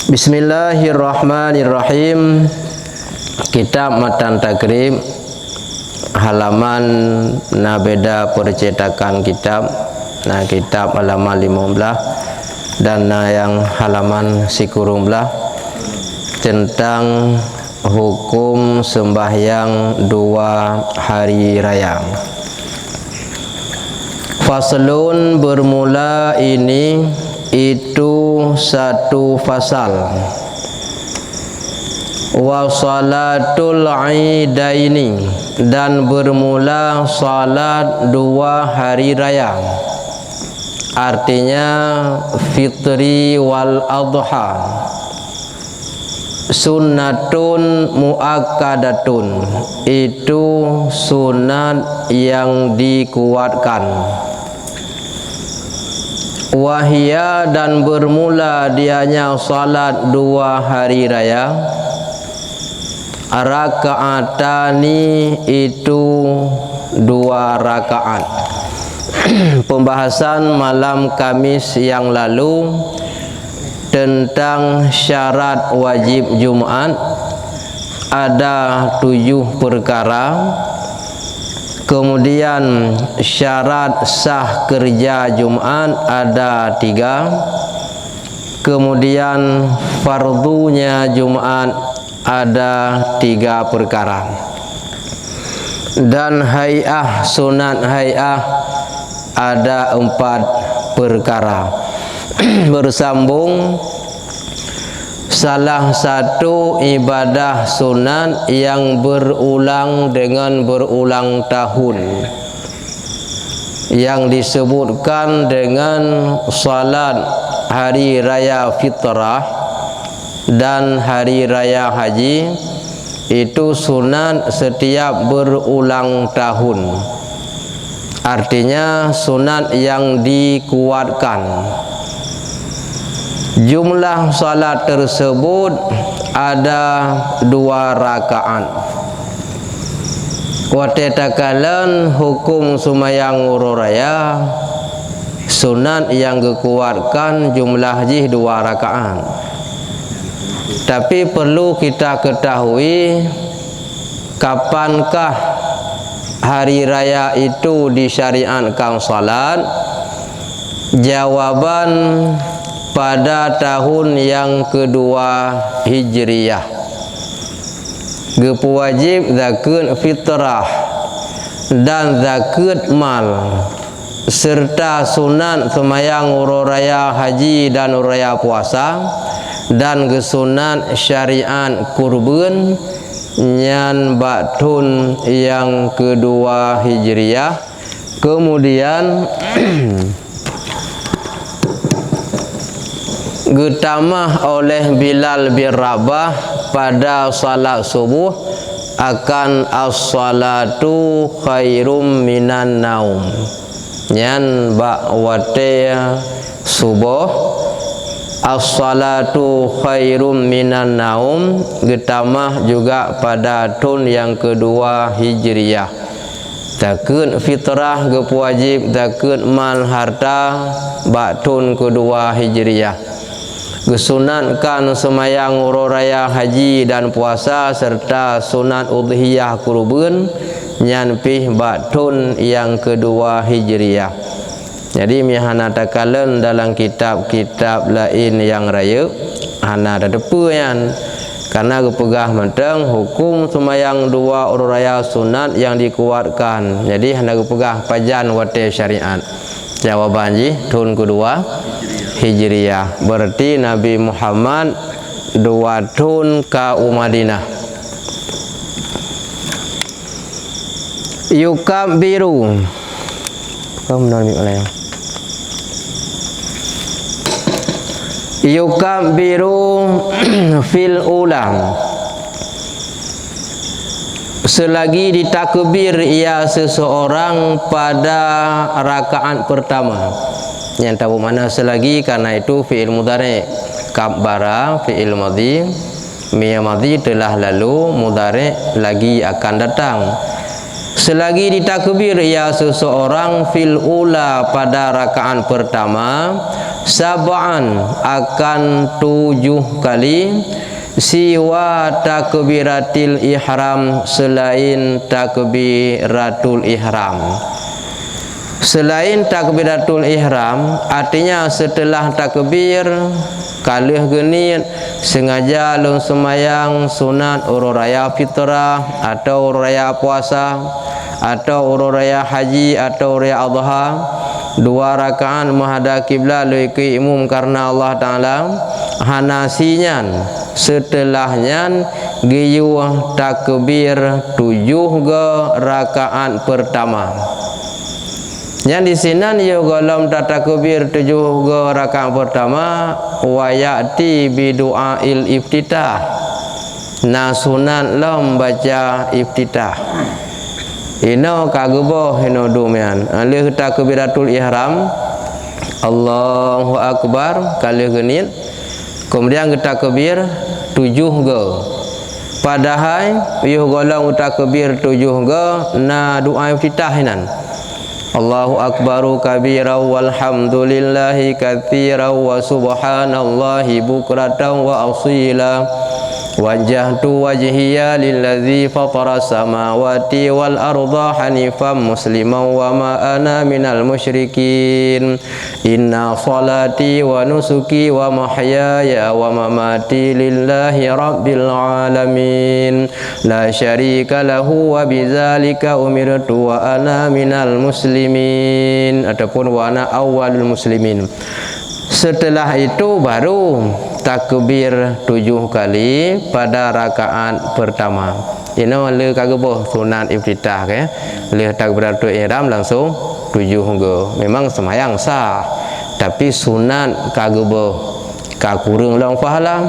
Bismillahirrahmanirrahim. Kitab Matan Takrib, halaman beda percetakan kitab. Kitab halaman 15 dan yang halaman sikurung belah tentang hukum sembahyang 2 hari raya. Faslun bermula ini itu satu fasal. Wa salatul idaini, dan bermula salat 2 hari raya, artinya fitri wal adha. Sunnatun muakkadatun, itu sunat yang dikuatkan. Wahia, dan bermula dianya salat 2 hari raya, rakaatani, itu 2 rakaat. Pembahasan malam Kamis yang lalu tentang syarat wajib Jumat ada 7 perkara. Kemudian syarat sah kerja Jumat ada 3. Kemudian fardunya Jumat ada 3 perkara. Dan hay'ah, sunat hay'ah ada 4 perkara. Bersambung, salah satu ibadah sunat yang berulang dengan berulang tahun, yang disebutkan dengan salat hari raya fitrah dan hari raya haji, itu sunat setiap berulang tahun, artinya sunat yang dikuatkan. Jumlah salat tersebut ada 2 rakaat. Watetakalan hukum sumayang ururaya, sunat yang dikuatkan jumlah 2 rakaat. Tapi perlu kita ketahui kapankah hari raya itu disyariatkan salat. Jawaban, pada tahun yang kedua Hijriyah. Gepu wajib zakat fitrah dan zakat mal, serta sunat semayang ururaya haji dan ururaya puasa, dan kesunat syariat kurban nyan batun yang kedua Hijriyah. Kemudian getamah oleh Bilal bin Rabah pada salat subuh akan as-salatu khairum minan naum, nyan ba'wate subuh as-salatu khairum minan naum, getamah juga pada tahun yang kedua Hijriyah. Zakat fitrah gepu wajib, zakat mal harta batun kedua Hijriyah. Kesunatkan semayang ururaya haji dan puasa serta sunat udhiyah kurban nyanpih batun yang kedua Hijriyah. Jadi mihana takalan dalam kitab-kitab lain yang raya hana ada depan, karena kepegah mentang hukum semayang 2 ururaya sunat yang dikuatkan. Jadi hana kepegah pajan wate syariat. Jawaban tahun kedua Hijriyah, berarti Nabi Muhammad 2 tahun ke Madinah. Yukabbiru, yukabbiru fil ulang, selagi ditakbir ia seseorang pada rakaat pertama. Yang tahu mana selagi, karena itu fi'il mudhari. Kabbara fi'il madhi, miya madhi telah lalu, mudhari lagi akan datang. Selagi ditakbir ia seseorang fil ula pada rakaat pertama, sab'an akan 7 kali siwa takbiratil ihram selain takbiratul ihram. Selain takbiratul ihram artinya setelah takbir kalih genit sengaja lun semayang sunat urut raya fitrah atau urut raya puasa atau urut raya haji atau raya adha 2 rakaat menghadap kiblat lu imum karena Allah Taala hanasinyan setelahnya giyuh takbir 7 ge rakaat pertama. Yang di sini yo golom takbir 7 ge rakaat pertama wa ya'ti bi du'ail iftitah. Na sunat lam baca iftitah. Ino kagebo ino dumian. Alih takbiratul ihram Allahu akbar kali genit. Kemudian kita takbir 7 ge. Padahal yo golong takbir 7 ge na doa iftitah hinan. Allahu akbaru kabira walhamdulillahi katsira wa subhanallahi bukratan wa asila wajjahtu wajhiya lillazi fatara samawati wal arda hanifan musliman wa ma ana minal musyrikin inna salati wa nusuki wa mahyaya wa mamati lillahi rabbil alamin la syarika lahu wa bidzalika umirtu wa ana minal muslimin ataupun wa ana awwalul muslimin. Setelah itu baru takbir 7 kali pada rakaat pertama. Ini le kagebo sunat iftitah ke. Le takbiratul ihram langsung 7 ge. Memang semayang sah. Tapi sunat kagebo ka kurang lang pahala.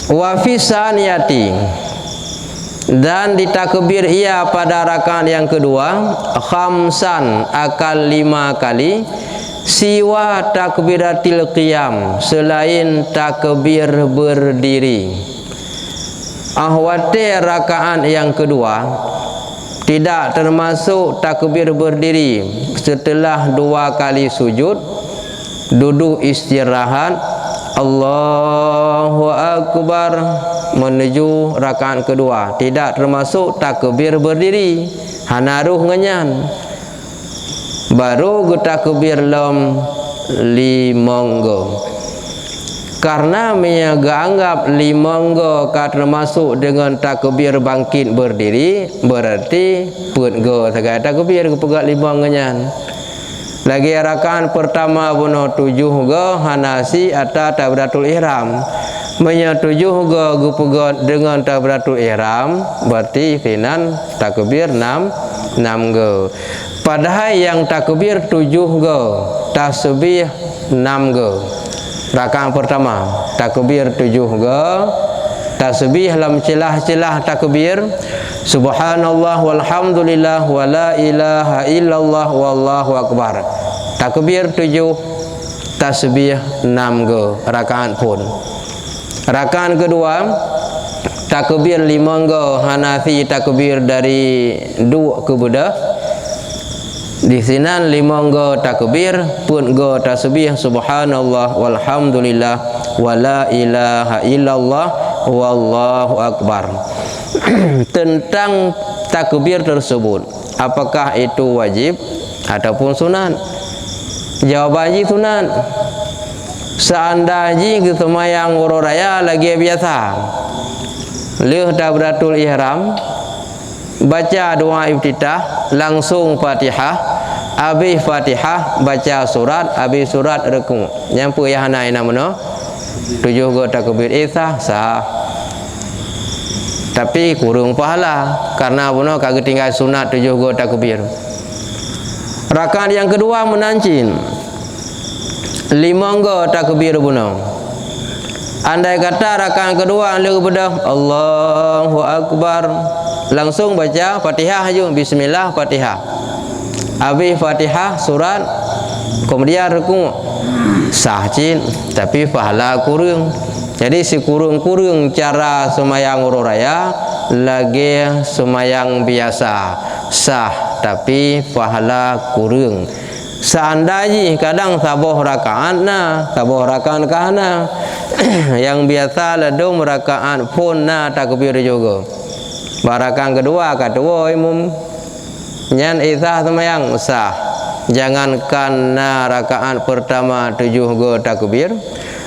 Wa fi saniyati dan ditakbir ia pada rakaat yang kedua khamsan akan 5 kali siwa takbiratil qiyam selain takbir berdiri. Ahwate rakaat yang kedua tidak termasuk takbir berdiri setelah 2 kali sujud duduk istirahat Allahu akbar menuju rakaat kedua tidak termasuk takbir berdiri hanaruh ngenyan baru takbir lam 5 ge. Karena menyaga anggap 5 ge ka termasuk dengan takbir bangkit berdiri berarti pun ge sagai takbir ke pegat 5 ngenyan. Lagi rakaat pertama bunuh 7 ge hanasi atau takbiratul ihram. Menya 7 ge pegat dengan takbiratul ihram berarti finan takbir 6 ge. Padahal yang takbir 7 ge, tasbih 6 ge. Rakaat pertama, takbir 7 ge, tasbih dalam celah-celah takbir, subhanallah walhamdulillah wa la ilaha illallah wallahu akbar. Takbir 7, tasbih 6 ge, rakaat pun. Rakaat kedua, takbir 5 ge, Hanafi takbir dari 2 ke bedah. Di sini 5 ge takbir pun ge tasbih subhanallah walhamdulillah wa la ilaha illallah wallahu akbar. Tentang takbir tersebut apakah itu wajib ataupun sunat? Jawabannya sunat. Seandainya kita semayang urut raya lagi biasa leh takbiratul ihram baca doa iftitah langsung Fatihah. Habis Fatihah baca surat, habis surat ruku. Nyampu ya hanai namanya 7 ge takbir sah sah. Tapi kurang pahala karena buno kagak tinggal sunat 7 ge takbir. Rakaat yang kedua menancin 5 ge takbir buno. Andai kata rakaat kedua lu bedah Allahu akbar langsung baca Fatihah aja bismillah Fatihah. Habis Fatihah surat kemudian ruku sah cin tapi pahala kurang. Jadi si kurang-kurang cara semayang urut raya lagi semayang biasa sah tapi pahala kurang. Seandainya kadang sabuh rakaat kahana yang biasa ledum rakaat pun takbir juga. Rakaat kedua imam nyan isah semayang sah. Jangankan rakaat pertama 7 go takbir,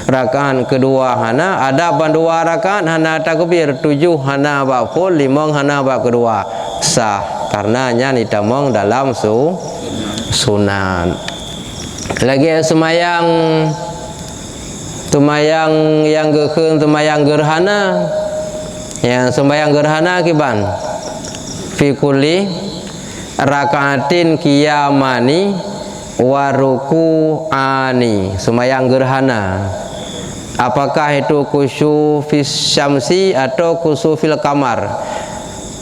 rakaat kedua hana ada dua rakaat hana takbir, 7 hana ba full, 5 hana ba kedua sah, karena nyan ditamong dalam sunan. Lagi semayang yang gekeun semayang gerhana. Yang sembahyang gerhana kiban fi kulli rakaatin qiyamani wa ruku'ani. Sembahyang gerhana, apakah itu kusufis syamsi atau kusufil kamar?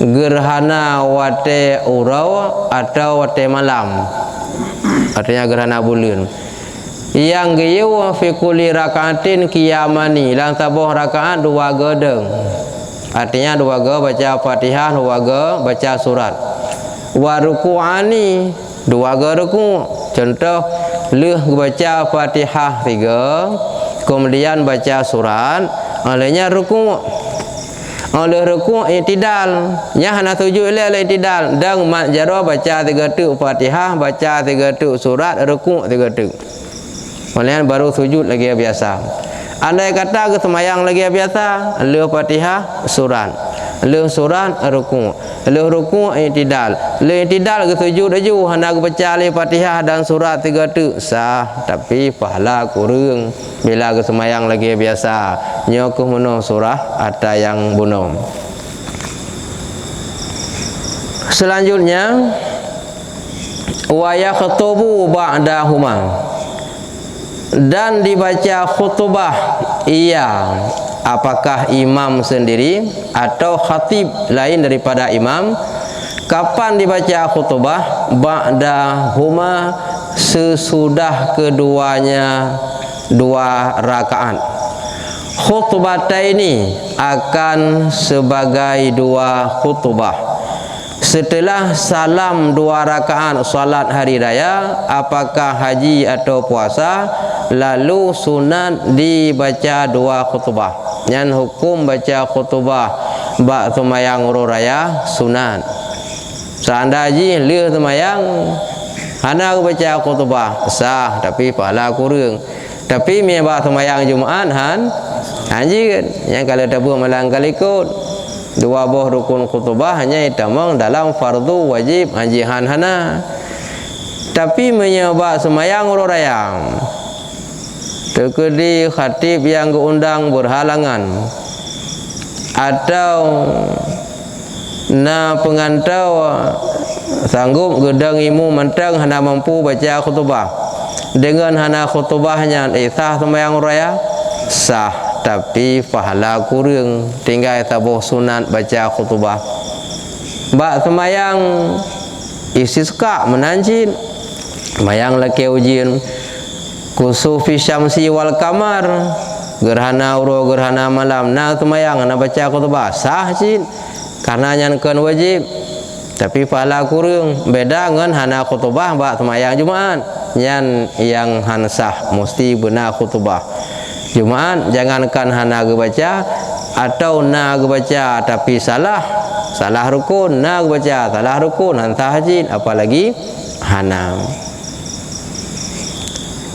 Gerhana wate urau atau wate malam, artinya gerhana bulan. Yang giyu fi kulli rakaatin qiyamani, lang sabuh rakaat 2 gedeng. Artinya 2 ge baca Fatihah, 2 ge baca surat. Wa ruku'ani, 2 ge ruku'. Contoh leuh baca Fatihah 3, kemudian baca surat, olehnya ruku'. Oleh ruku' i'tidal, nya hana sujud le i'tidal. Dan mak jaro baca 3 tuk Fatihah, baca 3 tuk surat, ruku' 3 tuk. Oleh baru sujud lagi biasa. Andai kata ke semayang lagi biasa, leuh Fatihah surat, leuh surat ruku', leuh ruku' i'tidal, leuh i'tidal ke sujud aju hana baca le Fatihah dan surat 3 tuk sah, tapi pahala kurang bila ke semayang lagi biasa. Nya ke menuh surah ada yang bunuh. Selanjutnya wa yakhutubu ba'dahuma, dan dibaca khutbah iya, apakah imam sendiri atau khatib lain daripada imam. Kapan dibaca khutbah? Ba'dahuma, sesudah keduanya 2 rakaat. Khutbataini akan sebagai 2 khutbah. Setelah salam 2 rakaat salat hari raya, apakah haji atau puasa, lalu sunat dibaca 2 khutbah. Yang hukum baca khutbah bak semayang ro raya sunat. Seandainya leuh semayang hana baca khutbah sah, tapi pahala kurang. Tapi me bak semayang Jumaat haji yang kalau tabu malang kali ikut 2 buah rukun khutbah hanya itamang dalam fardu wajib haji hana. Tapi menyebab semayang ro raya terkedi khatib yang diundang berhalangan atau pengantau sanggup gedang imu mentang hana mampu baca khutbah, dengan hana khutbahnya sah semayang raya sah, tapi pahala kurang, tinggal tabuh sunat baca khutbah. Bak semayang istisqa menanjin, semayang laki ujian kusufi syamsi wal kamar, gerhana uro gerhana malam, semayang baca khutbah sah cin, karena nyankan wajib, tapi pahala kurang. Beda dengan hana khutbah bak semayang Jumaat, yang hansah mesti benar khutbah Jumaat. Jangankan hana baca atau baca tapi salah rukun, baca salah rukun hantah haji, apalagi hana.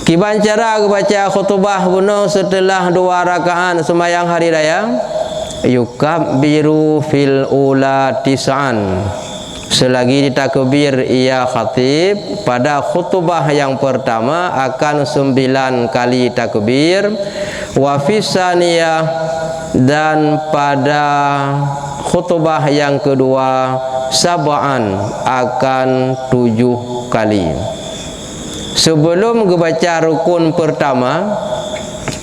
Kiban cara baca khutbah bunuh setelah 2 rakaat sembahyang hari raya, yukabbiru fil ula tis'an, selagi ditakbir ia khatib pada khutbah yang pertama akan 9 kali takbir, wa fisaniyah, dan pada khutbah yang kedua sab'an akan 7 kali. Sebelum membaca rukun pertama,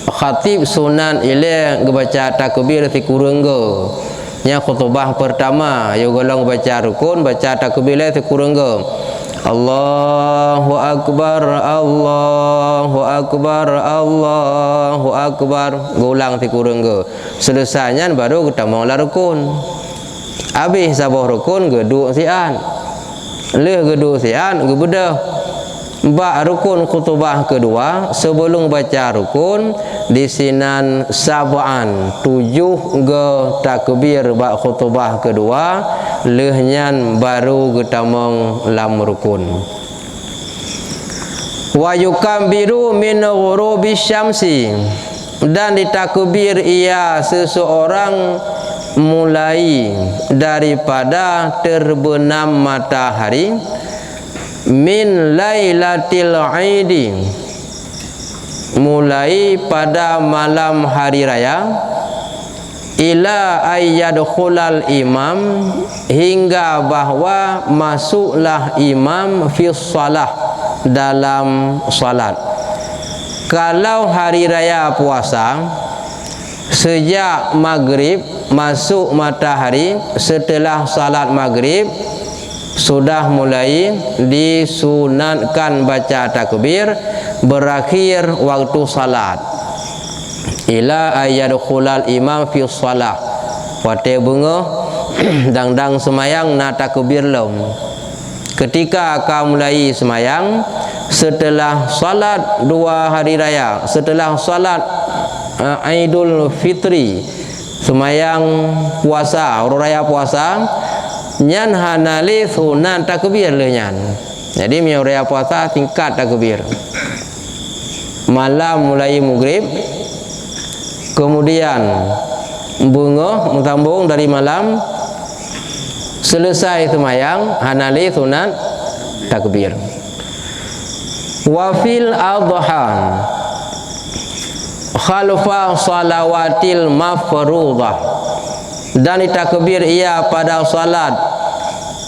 khatib sunat ile membaca takbir fi kurangga. Nya khutbah pertama yo golong baca rukun, baca takbir fi kurangga. Allahu akbar, Allahu akbar, Allahu akbar, gulang fi kurangga. Selesainya baru kita mula rukun. Habis sabuh rukun geduk sian. Leuh geduk sian gebedah. Ba rukun khutbah kedua sebelum baca rukun disinan sab'an 7 ge takbir ba khutbah kedua lehnyan baru getamong lam rukun. Wa yukambiru min ghurubi syamsi, dan ditakbir ia seseorang mulai daripada terbenam matahari min lailatil aidi, mulai pada malam hari raya, ila ayyadkhulal imam, hingga bahwa masuklah imam fi shalah, dalam salat. Kalau hari raya puasa sejak maghrib masuk matahari, setelah salat maghrib sudah mulai disunatkan baca takbir berakhir waktu salat. Ila ayyadkhulal imam fi shalah, wate bunga dang semayang na takbir lom. Ketika akan mulai semayang setelah salat 2 hari raya, setelah salat Idul Fitri, semayang puasa, hari raya puasa, nyan hanali sunat takbir le nyan. Jadi mi raya puasa tingkat takbir. Malam mulai maghrib, kemudian bunga mentambung dari malam, selesai semayang hanali sunat takbir. Wa fil adha khalfa salawatil mafruḍah, dan ditakbir ia pada salat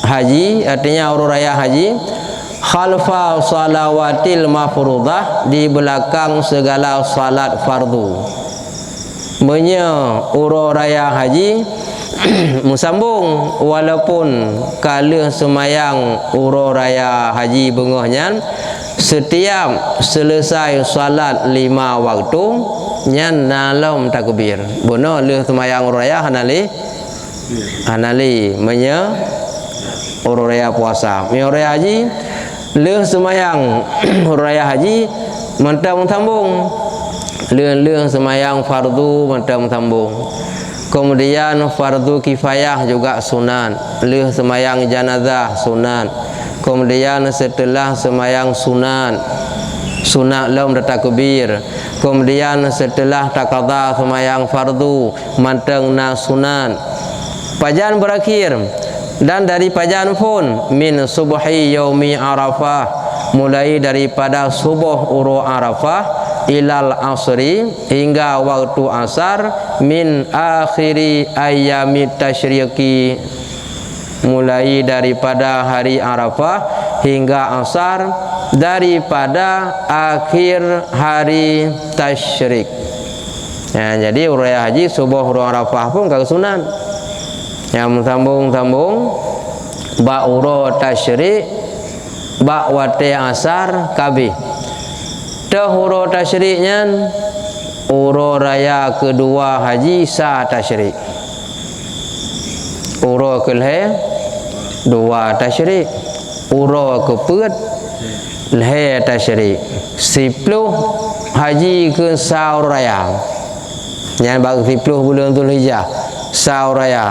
haji, artinya hari raya haji, khalfa salawatil mafruḍah, di belakang segala salat fardu. Menya hari raya haji musambung, walaupun kala semayang hari raya haji bengahnya, setiap selesai salat 5 waktu nyan nalam takbir. Bono le semayang raya hanali menya raya puasa. Mi raya haji le semayang raya haji mentang-mentambung, le semayang fardu mentang-mentambung. Kemudian fardu kifayah juga sunat, le semayang janazah sunat. Kemudian setelah semayang sunat lam takbir. Kemudian setelah takadha semayang fardu manteng na sunat. Pajan berakhir, dan dari pajan pun min subhi yaumi arafah, mulai daripada subuh uru arafah ilal asri, hingga waktu asar, min akhiri ayyamit tasyriqi, mulai daripada hari Arafah hingga asar, daripada akhir hari tasyrik. Ya, jadi raya haji subuh uru Arafah pun kagak sunat. Yang sambung ba uru tasyrik, ba wate asar kabeh. Dah uru tasyriknya uru raya kedua haji sa tasyrik. Uru kelhe 2 tasyrik, uru keput lehe tasyrik. 10 haji ke saur raya, yang bagi 10 bulan Dzulhijjah saur raya,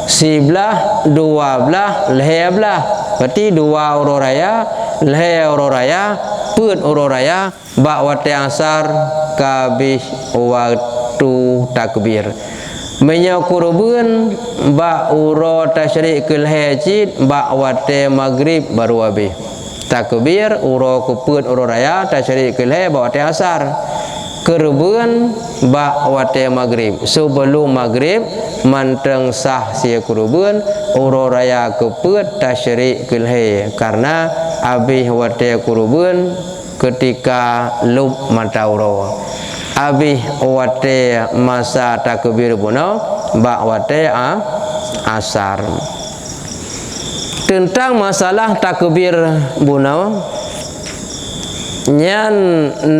11 12 lehe belah, berarti 2 uru raya, lehe uru raya, put uru raya, ba wate asar kabih waktu takbir. Menyakurubun ba uro tasyrik kul hajid ba wate maghrib baru habis takbir, uro kuput uro raya tasyrik kul ba wate asar, kurubun ba wate maghrib. Sebelum maghrib manteng sah sia kurubun, uro raya kuput tasyrik kul, karena habis wate kurubun ketika lub mata uro. Habis wate masa takbir buno ba wate asar. Tentang masalah takbir buno, nyan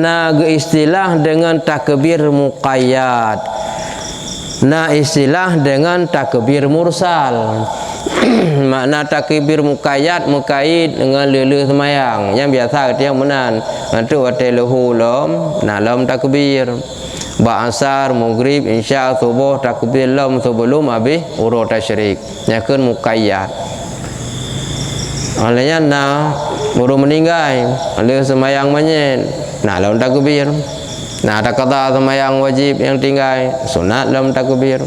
na istilah dengan takbir muqayyad, na istilah dengan takbir mursal. makna takbir muqayyad muqayyid dengan leleh semayang yang biasa dia menan itu wate lahu lam nah lam takbir ba asar maghrib isya subuh takbir lam sebelum habis urut tasyrik nyakeun muqayyad olehnya nah baru meninggal leleh semayang menyen nah lam takbir nah ada qada semayang wajib yang tinggal sunat lam takbir.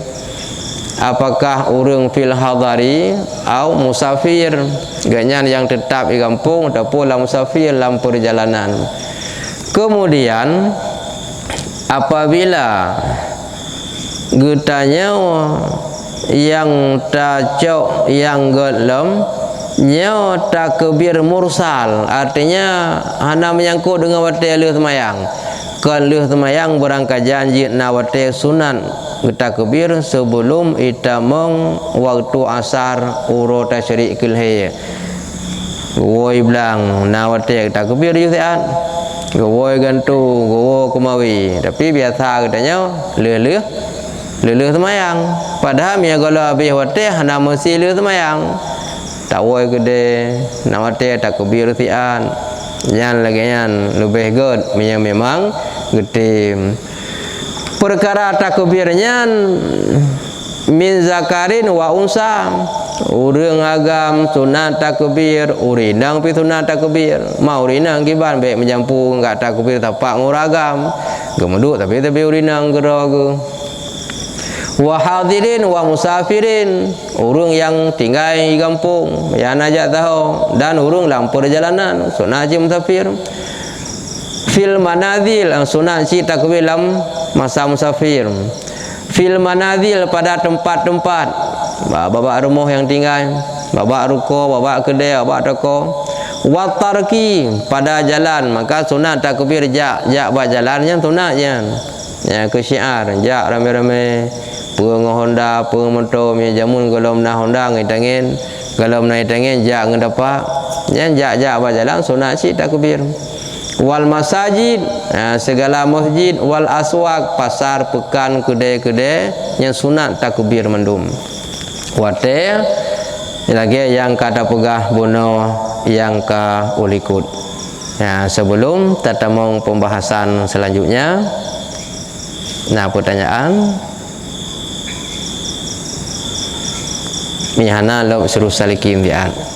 Apakah urang fil hadari atau musafir ganyan yang tetap di kampung ataupun lam musafir dalam perjalanan. Kemudian apabila getanya yang tajok yang gelem nyo takbir mursal artinya hana menyangkut dengan wate leuh semayang. Kan leuh semayang berangkat janji na wate sunat takbir sebelum itamong waktu asar urut tasyrik kilhe woi belang nawate takbir yusian woi gantu go kumawi tapi biasa katanya leleh semayang padahal mia kalau habis wate hana mesti leleh semayang tak woi gede nawate takbir yusian nyan lagi nyan lebih good memang gede perkara takbirnya min zakarin wa unsa urang agam sunat takbir urinang pi sunat takbir mau urinang kiban baik menjampu enggak takbir tapak nguragam gemeduk tapi urinang gerogu wa hadirin wa musafirin urang yang tinggal di kampung yang ajak tahu dan urang dalam perjalanan sunat musafir fil manazil sunat si takbir lam masa musafir fil manazil pada tempat-tempat babak rumah yang tinggal babak ruko babak kedai babak toko wa tarki pada jalan maka sunat takbir jak ba jalannya sunatnya ya ke syiar jak rame-rame peung Honda peung motor mi jamun golom na Honda ngai tangin golom nai tangin jak ngedapak yang jak ba jalan sunat si takbir wal masajid segala masjid wal aswaq pasar pekan kedai-kedai yang sunat takbir mendum wate lagi yang kata pegah buno yang ka ulikut sebelum tatamong pembahasan selanjutnya nah pertanyaan mihana lo suruh salikin dian